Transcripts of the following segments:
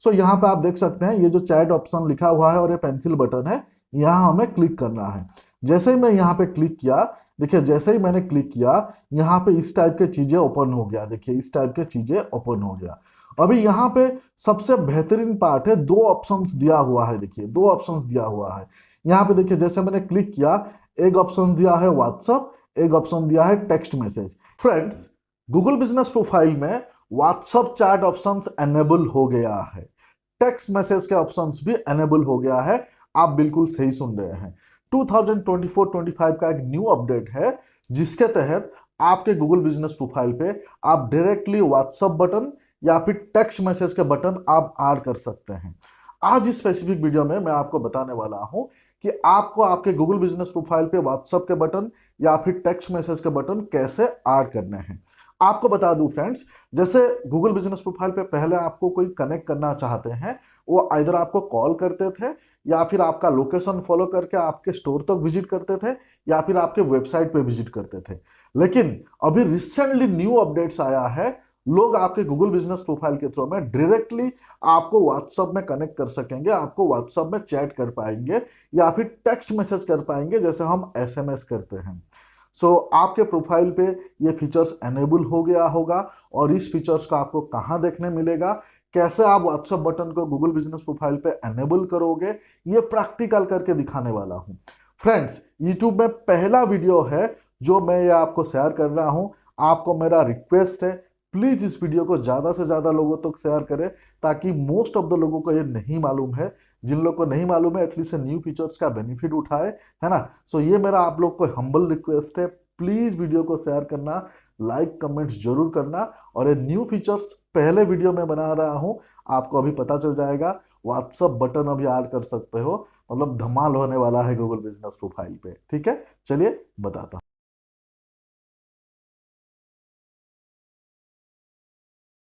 सो यहाँ पे आप देख सकते हैं ये जो चैट ऑप्शन लिखा हुआ है और ये पेंसिल बटन है, यहाँ हमें क्लिक करना है। जैसे ही मैं यहाँ पे क्लिक किया, देखिए जैसे ही मैंने क्लिक किया यहाँ पे इस टाइप के चीजें ओपन हो गया। देखिए इस टाइप के चीजें ओपन हो गया। अभी यहाँ पे सबसे बेहतरीन पार्ट है, दो ऑप्शंस दिया हुआ है। देखिए दो ऑप्शंस दिया हुआ है यहाँ पे। देखिए जैसे मैंने क्लिक किया, एक ऑप्शन दिया है व्हाट्सअप, एक ऑप्शन दिया है text message. Friends, Google business profile में व्हाट्सअप चैट ऑप्शंस एनेबल हो गया है, टेक्स्ट मैसेज के ऑप्शंस भी एनेबल हो गया है। आप बिल्कुल सही सुन रहे हैं। 2024-25 का एक न्यू अपडेट है जिसके तहत आपके गूगल बिजनेस प्रोफाइल पे आप डायरेक्टली व्हाट्सएप बटन या फिर टेक्स्ट मैसेज के बटन आप ऐड कर सकते हैं। आज इस स्पेसिफिक वीडियो में मैं आपको बताने वाला हूं कि आपको आपके गूगल बिजनेस प्रोफाइल पे व्हाट्सएप के बटन या फिर टेक्स्ट मैसेज के बटन कैसे ऐड करने हैं। आपको बता दूं फ्रेंड्स, जैसे गूगल बिजनेस प्रोफाइल पे पहले आपको कोई कनेक्ट करना चाहते हैं, वो आइदर आपको कॉल करते थे या फिर आपका लोकेशन फॉलो करके आपके स्टोर तक विजिट करते थे या फिर आपके वेबसाइट पे विजिट करते थे। लेकिन अभी रिसेंटली न्यू अपडेट्स आया है, लोग आपके गूगल बिजनेस प्रोफाइल के थ्रू में डायरेक्टली आपको व्हाट्सएप में कनेक्ट कर सकेंगे, आपको व्हाट्सएप में चैट कर पाएंगे या फिर टेक्स्ट मैसेज कर पाएंगे जैसे हम एसएमएस करते हैं। आपके प्रोफाइल पे ये फीचर्स एनेबल हो गया होगा और इस फीचर्स का आपको कहाँ देखने मिलेगा, कैसे आप व्हाट्सएप बटन को गूगल बिजनेस प्रोफाइल पे एनेबल करोगे, ये प्रैक्टिकल करके दिखाने वाला हूँ। फ्रेंड्स, यूट्यूब में पहला वीडियो है जो मैं ये आपको शेयर कर रहा हूँ। आपको मेरा रिक्वेस्ट है, प्लीज इस वीडियो को ज्यादा से ज्यादा लोगों तक शेयर करें ताकि मोस्ट ऑफ द लोगों को ये नहीं मालूम है। जिन लोगों को नहीं मालूम है एटलीस्ट न्यू फीचर्स का बेनिफिट उठाए, है ना। ये मेरा आप लोग को हम्बल रिक्वेस्ट है, प्लीज वीडियो को शेयर करना, लाइक कमेंट्स जरूर करना। और ये न्यू फीचर्स पहले वीडियो में बना रहा हूँ, आपको अभी पता चल जाएगा। व्हाट्सअप बटन अभी ऐड कर सकते हो, मतलब धमाल होने वाला है गूगल बिजनेस प्रोफाइल पे। ठीक है, चलिए बताता हूँ।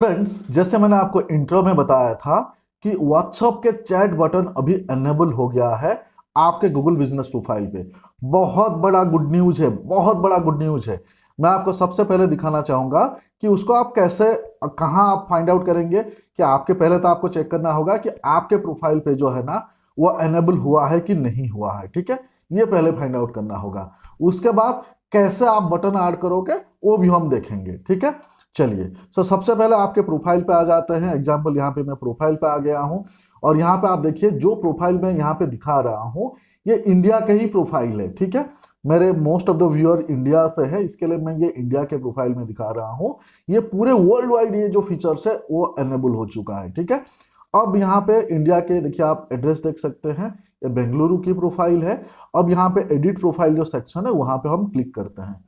फ्रेंड्स, जैसे मैंने आपको इंट्रो में बताया था कि व्हाट्सएप के चैट बटन अभी एनेबल हो गया है आपके गूगल बिजनेस प्रोफाइल पे। बहुत बड़ा गुड न्यूज है, बहुत बड़ा गुड न्यूज है। मैं आपको सबसे पहले दिखाना चाहूंगा कि उसको आप कैसे, कहाँ आप फाइंड आउट करेंगे। कि आपके पहले तो आपको चेक करना होगा कि आपके प्रोफाइल पे जो है ना वो एनेबल हुआ है कि नहीं हुआ है। ठीक है, ये पहले फाइंड आउट करना होगा। उसके बाद कैसे आप बटन ऐड करोगे वो भी हम देखेंगे। ठीक है, चलिए। सबसे पहले आपके प्रोफाइल पे आ जाते हैं। एग्जाम्पल यहाँ पे मैं प्रोफाइल पे आ गया हूँ और यहाँ पे आप देखिए जो प्रोफाइल में यहाँ पे दिखा रहा हूँ ये इंडिया के ही प्रोफाइल है। ठीक है, मेरे most of the viewer India से है, इसके लिए मैं ये इंडिया के प्रोफाइल में दिखा रहा हूँ। ये पूरे वर्ल्ड वाइड ये जो फीचर्स है वो एनेबल हो चुका है। ठीक है, अब यहाँ पे इंडिया के देखिए आप एड्रेस देख सकते हैं, ये बेंगलुरु की प्रोफाइल है। अब यहाँ पे एडिट प्रोफाइल जो सेक्शन है वहां पे हम क्लिक करते हैं।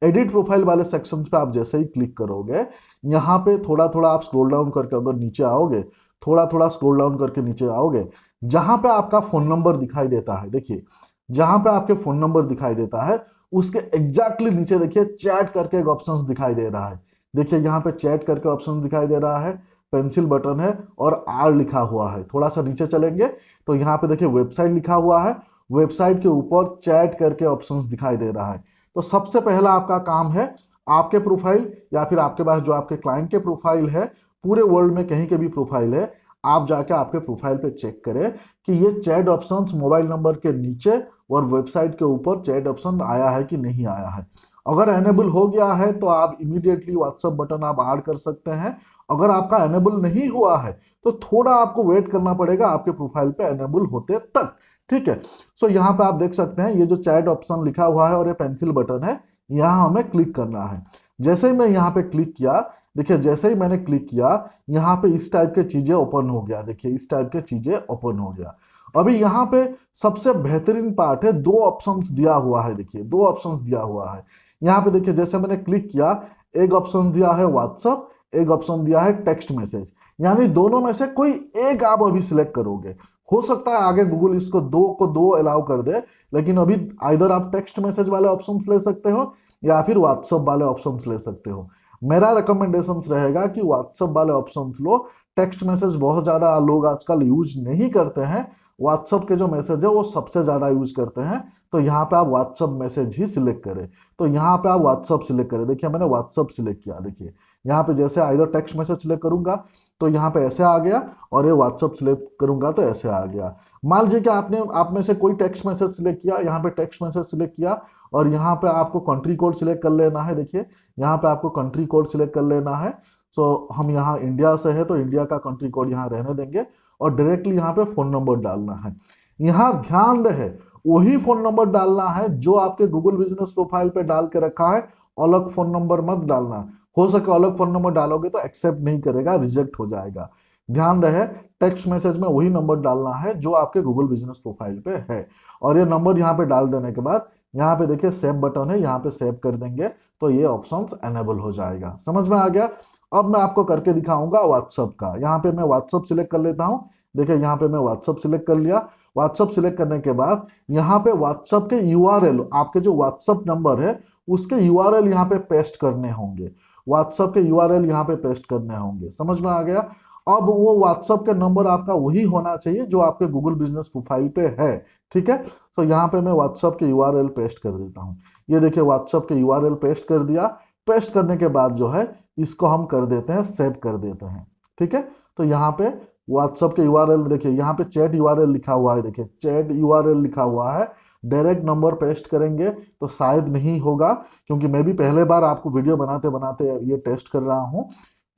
एडिट प्रोफाइल वाले सेक्शंस पे आप जैसे ही क्लिक करोगे, यहाँ पे थोड़ा थोड़ा आप स्क्रॉल डाउन करके अगर नीचे आओगे, थोड़ा थोड़ा स्क्रॉल डाउन करके नीचे आओगे, जहां पे आपका फोन नंबर दिखाई देता है, देखिए जहां पे आपके फोन नंबर दिखाई देता है उसके एग्जैक्टली नीचे देखिए चैट करके एक ऑप्शन दिखाई दे रहा है। देखिए यहाँ पे चैट करके ऑप्शन दिखाई दे रहा है, पेंसिल बटन है और आर लिखा हुआ है। थोड़ा सा नीचे चलेंगे तो यहाँ पे देखिए वेबसाइट लिखा हुआ है, वेबसाइट के ऊपर चैट करके ऑप्शंस दिखाई दे रहा है। तो सबसे पहला आपका काम है, आपके प्रोफाइल या फिर आपके पास जो आपके क्लाइंट के प्रोफाइल है, पूरे वर्ल्ड में कहीं के भी प्रोफाइल है, आप जाके आपके प्रोफाइल पे चेक करें कि ये चैट ऑप्शंस मोबाइल नंबर के नीचे और वेबसाइट के ऊपर चैट ऑप्शन आया है कि नहीं आया है। अगर एनेबल हो गया है तो आप इमीडिएटली व्हाट्सएप बटन आप ऐड कर सकते हैं। अगर आपका एनेबल नहीं हुआ है तो थोड़ा आपको वेट करना पड़ेगा आपके प्रोफाइल पे एनेबल होते तक। ठीक है, यहाँ पे आप देख सकते हैं ये जो चैट ऑप्शन लिखा हुआ है और ये पेंसिल बटन है, यहाँ हमें क्लिक करना है। जैसे ही मैं यहाँ पे क्लिक किया, देखिए जैसे ही मैंने क्लिक किया यहाँ पे इस टाइप के चीजें ओपन हो गया। देखिए इस टाइप के चीजें ओपन हो गया। अभी यहाँ पे सबसे बेहतरीन पार्ट है, दो ऑप्शंस दिया हुआ है। देखिए दो ऑप्शंस दिया हुआ है यहाँ पे। देखिए जैसे मैंने क्लिक किया, एक ऑप्शन दिया है व्हाट्सअप, एक ऑप्शन दिया है टेक्स्ट मैसेज। यानी दोनों में से कोई एक आप अभी सिलेक्ट करोगे। हो सकता है आगे गूगल इसको दो को दो अलाउ कर दे, लेकिन अभी आइदर आप टेक्स्ट मैसेज वाले ऑप्शंस ले सकते हो या फिर व्हाट्सएप वाले ऑप्शंस ले सकते हो। मेरा रिकमेंडेशन रहेगा कि व्हाट्सएप वाले ऑप्शंस लो। टेक्स्ट मैसेज बहुत ज्यादा लोग आजकल यूज नहीं करते हैं, व्हाट्सएप के जो मैसेज है वो सबसे ज्यादा यूज करते हैं। तो यहाँ पे आप व्हाट्सएप मैसेज ही सिलेक्ट करें। तो यहाँ पे आप व्हाट्सएप सिलेक्ट करें। देखिए मैंने व्हाट्सएप सिलेक्ट किया। देखिए यहाँ पे जैसे आइदर टेक्स्ट मैसेज सिलेक्ट करूंगा तो यहाँ पे ऐसे आ गया, और ये व्हाट्सअप सिलेक्ट करूंगा तो ऐसे आ गया। मान लीजिए कि आपने आप में से कोई टेक्स्ट मैसेज सिलेक्ट किया, यहाँ पे टेक्स्ट मैसेज सिलेक्ट किया, और यहाँ पे आपको कंट्री कोड सिलेक्ट कर लेना है। देखिए यहाँ पे आपको कंट्री कोड सिलेक्ट कर लेना है। सो हम यहाँ इंडिया से है तो इंडिया का कंट्री कोड यहाँ रहने देंगे, और डायरेक्टली यहाँ पे फोन नंबर डालना है। यहाँ ध्यान रहे वही फोन नंबर डालना है जो आपके गूगल बिजनेस प्रोफाइल पे डाल के रखा है, अलग फोन नंबर मत डालना। हो सके अलग फोन नंबर डालोगे तो एक्सेप्ट नहीं करेगा, रिजेक्ट हो जाएगा। ध्यान रहे टेक्स्ट मैसेज में वही नंबर डालना है जो आपके गूगल बिजनेस प्रोफाइल पे है। और ये नंबर यहाँ पे डाल देने के बाद यहाँ पे देखिए सेव बटन है, यहाँ पे सेव कर देंगे तो ये ऑप्शंस एनेबल हो जाएगा। समझ में आ गया। अब मैं आपको करके दिखाऊंगा व्हाट्सअप का। यहाँ पे मैं व्हाट्सअप सिलेक्ट कर लेता हूँ। देखिए यहाँ पे मैं व्हाट्सअप सिलेक्ट कर लिया। व्हाट्सअप सिलेक्ट करने के बाद यहाँ पे व्हाट्सअप के यूआरएल, आपके जो व्हाट्सअप नंबर है उसके यूआरएल यहाँ पे पेस्ट करने होंगे। व्हाट्सअप के यूआरएल यहाँ पे पेस्ट करने होंगे। समझ में आ गया। अब वो व्हाट्सअप के नंबर आपका वही होना चाहिए जो आपके गूगल बिजनेस प्रोफाइल पे है। ठीक है। तो यहाँ पे मैं व्हाट्सअप के यूआरएल पेस्ट कर देता हूँ। ये देखिए व्हाट्सअप के यूआरएल पेस्ट कर दिया। पेस्ट करने के बाद जो है इसको हम कर देते हैं, सेव कर देते हैं। ठीक है। तो यहाँ पे व्हाट्सअप के यूआरएल देखिए यहाँ पे चैट यूआरएल लिखा हुआ है। देखिए चैट यूआरएल लिखा हुआ है। डायरेक्ट नंबर पेस्ट करेंगे तो शायद नहीं होगा, क्योंकि मैं भी पहले बार आपको वीडियो बनाते बनाते ये टेस्ट कर रहा हूँ।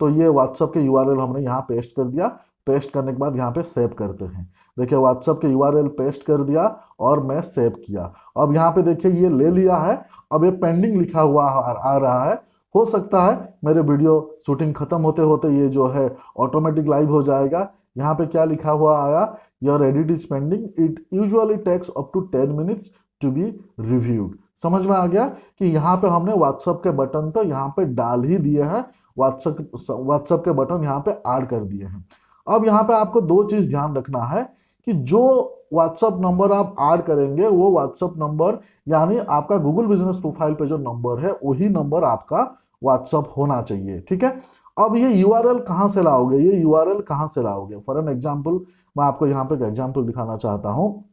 तो ये व्हाट्सअप के यूआरएल हमने यहाँ पेस्ट कर दिया। पेस्ट करने के बाद यहाँ पे सेव करते हैं। देखिए व्हाट्सअप के यूआरएल पेस्ट कर दिया और मैं सेव किया। अब यहाँ पे देखिए ये ले लिया है। अब ये पेंडिंग लिखा हुआ आ रहा है। हो सकता है मेरे वीडियो शूटिंग खत्म होते होते ये जो है ऑटोमेटिक लाइव हो जाएगा। यहाँ पे क्या लिखा हुआ आया, your edit is pending, it usually takes up to 10 minutes to be reviewed. समझ में आ गया कि यहाँ पे हमने व्हाट्सअप के बटन तो यहाँ पे डाल ही दिए हैं, व्हाट्सअप के बटन यहाँ पे ऐड कर दिए हैं। अब यहाँ पे आपको दो चीज ध्यान रखना है कि जो व्हाट्सअप नंबर आप ऐड करेंगे वो व्हाट्सअप नंबर यानी आपका गूगल बिजनेस प्रोफाइल पे जो नंबर है वही नंबर आपका व्हाट्सअप होना चाहिए। ठीक है। अब ये यूआरएल कहाँ से लाओगे, ये यूआरएल कहाँ से लाओगे? फॉर एन एग्जांपल मैं आपको यहाँ पे एक एग्जांपल दिखाना चाहता हूँ।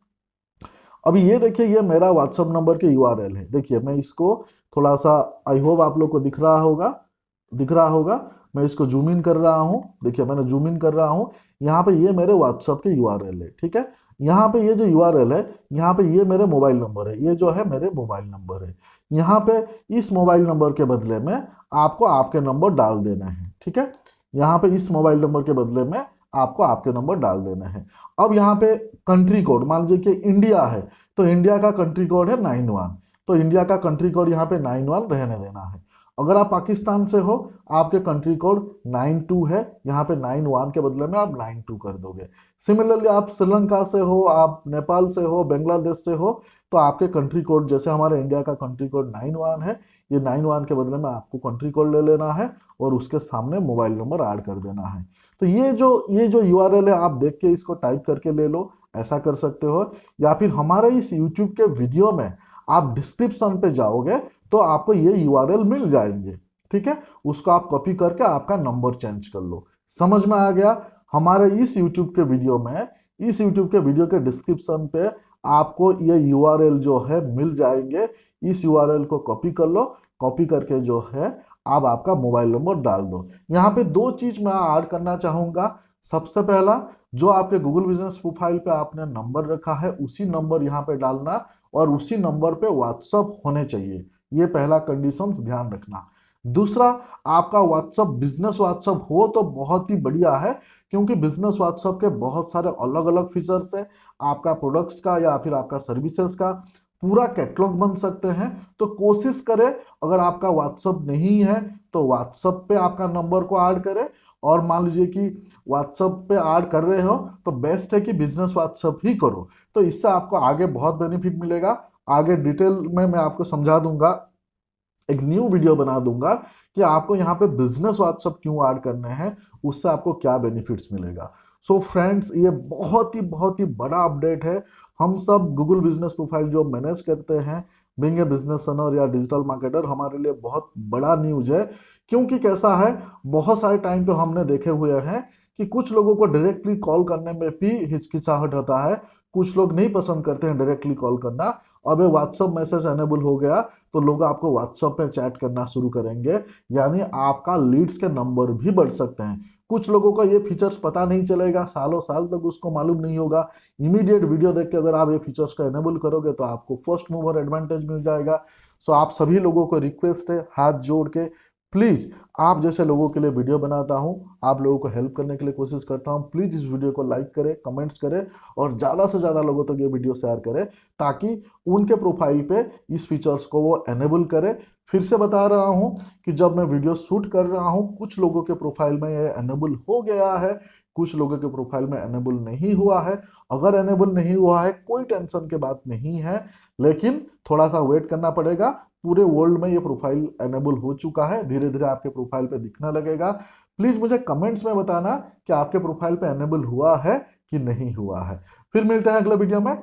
अभी ये देखिए ये मेरा व्हाट्सअप नंबर के यूआरएल है। देखिए मैं इसको थोड़ा सा, आई होप आप लोग को दिख रहा होगा, दिख रहा होगा। मैं इसको जूम इन कर रहा हूँ। देखिए मैंने जूम इन कर रहा हूँ। यहाँ पे ये मेरे व्हाट्सअप के यूआरएल है। ठीक है। यहाँ पे ये जो यूआरएल है, यहाँ पे ये मेरे मोबाइल नंबर है, ये जो है मेरे मोबाइल नंबर है। यहाँ पे इस मोबाइल नंबर के बदले में आपको आपके नंबर डाल देना है। ठीक है। यहाँ पे इस मोबाइल नंबर के बदले में आपको आपके नंबर डाल देना है। अब यहाँ पे कंट्री कोड, मान लीजिए कि इंडिया है तो इंडिया का कंट्री कोड है 91, तो इंडिया का कंट्री कोड यहाँ पे 91 रहने देना है। अगर आप पाकिस्तान से हो आपके कंट्री कोड 92 है, यहाँ पे 91 के बदले में आप 92 कर दोगे। सिमिलरली आप श्रीलंका से हो, आप नेपाल से हो, बांग्लादेश से हो, तो आपके कंट्री कोड जैसे हमारे इंडिया का कंट्री कोड 91 है, ये 91 के बदले में आपको कंट्री कोड ले लेना है और उसके सामने मोबाइल नंबर ऐड कर देना है। तो ये जो यूआरएल है आप देख के इसको टाइप करके ले लो, ऐसा कर सकते हो। या फिर हमारे इस यूट्यूब के वीडियो में आप डिस्क्रिप्शन पे जाओगे तो आपको ये यूआरएल मिल जाएंगे। ठीक है। उसको आप कॉपी करके आपका नंबर चेंज कर लो। समझ में आ गया। हमारे इस यूट्यूब के वीडियो में, इस यूट्यूब के वीडियो के डिस्क्रिप्शन पे आपको ये यूआरएल जो है मिल जाएंगे। इस यूआरएल को कॉपी कर लो। कॉपी करके जो है आप आपका मोबाइल नंबर डाल दो। यहाँ पे दो चीज मैं ऐड करना चाहूंगा। सबसे पहला, जो आपके गूगल बिजनेस प्रोफाइल पे आपने नंबर रखा है उसी नंबर यहाँ पे डालना, और उसी नंबर पे व्हाट्सअप होने चाहिए। ये पहला कंडीशंस ध्यान रखना। दूसरा, आपका व्हाट्सअप बिजनेस व्हाट्सअप हो तो बहुत ही बढ़िया है, क्योंकि बिजनेस व्हाट्सअप के बहुत सारे अलग अलग फीचर्स है। आपका प्रोडक्ट्स का या फिर आपका सर्विसेज का पूरा कैटलॉग बन सकते हैं। तो कोशिश करें अगर आपका व्हाट्सअप नहीं है तो व्हाट्सअप पे आपका नंबर को ऐड करें, और मान लीजिए कि व्हाट्सअप पे ऐड कर रहे हो तो बेस्ट है कि बिजनेस व्हाट्सअप ही करो। तो इससे आपको आगे बहुत बेनिफिट मिलेगा। आगे डिटेल में मैं आपको समझा दूंगा, एक न्यू वीडियो बना दूंगा कि आपको यहाँ पे बिजनेस व्हाट्सअप क्यों ऐड करने हैं, उससे आपको क्या बेनिफिट्स मिलेगा। सो फ्रेंड्स, ये बहुत ही बड़ा अपडेट है। हम सब गूगल बिजनेस प्रोफाइल जो मैनेज करते हैं, बीइंग ए बिजनेस ओनर या डिजिटल मार्केटर, हमारे लिए बहुत बड़ा न्यूज है। क्योंकि कैसा है, बहुत सारे टाइम पे हमने देखे हुए हैं कि कुछ लोगों को डायरेक्टली कॉल करने में भी हिचकिचाहट होता है। कुछ लोग नहीं पसंद करते हैं डायरेक्टली कॉल करना। अब ये व्हाट्सअप मैसेज एनेबल हो गया तो लोग आपको व्हाट्सअप पे चैट करना शुरू करेंगे, यानी आपका लीड्स के नंबर भी बढ़ सकते हैं। कुछ लोगों को ये फीचर्स पता नहीं चलेगा, सालों साल तक उसको मालूम नहीं होगा। इमीडिएट वीडियो देख के अगर आप ये फीचर्स को एनेबल करोगे तो आपको फर्स्ट मूवर एडवांटेज मिल जाएगा। सो आप सभी लोगों को रिक्वेस्ट है हाथ जोड़ के, प्लीज आप जैसे लोगों के लिए वीडियो बनाता हूं, आप लोगों को हेल्प करने के लिए कोशिश करता हूं, प्लीज इस वीडियो को लाइक करें, कमेंट्स करें और ज्यादा से ज्यादा लोगों तक ये वीडियो शेयर करें ताकि उनके प्रोफाइल पे इस फीचर्स को वो एनेबल करें। फिर से बता रहा हूं कि जब मैं वीडियो शूट कर रहा हूं कुछ लोगों के प्रोफाइल में ये एनेबल हो गया है, कुछ लोगों के प्रोफाइल में एनेबल नहीं हुआ है। अगर एनेबल नहीं हुआ है कोई टेंशन की बात नहीं है, लेकिन थोड़ा सा वेट करना पड़ेगा। पूरे वर्ल्ड में ये प्रोफाइल एनेबल हो चुका है, धीरे धीरे आपके प्रोफाइल पे दिखने लगेगा। प्लीज मुझे कमेंट्स में बताना कि आपके प्रोफाइल पे एनेबल हुआ है कि नहीं हुआ है। फिर मिलते हैं अगले वीडियो में।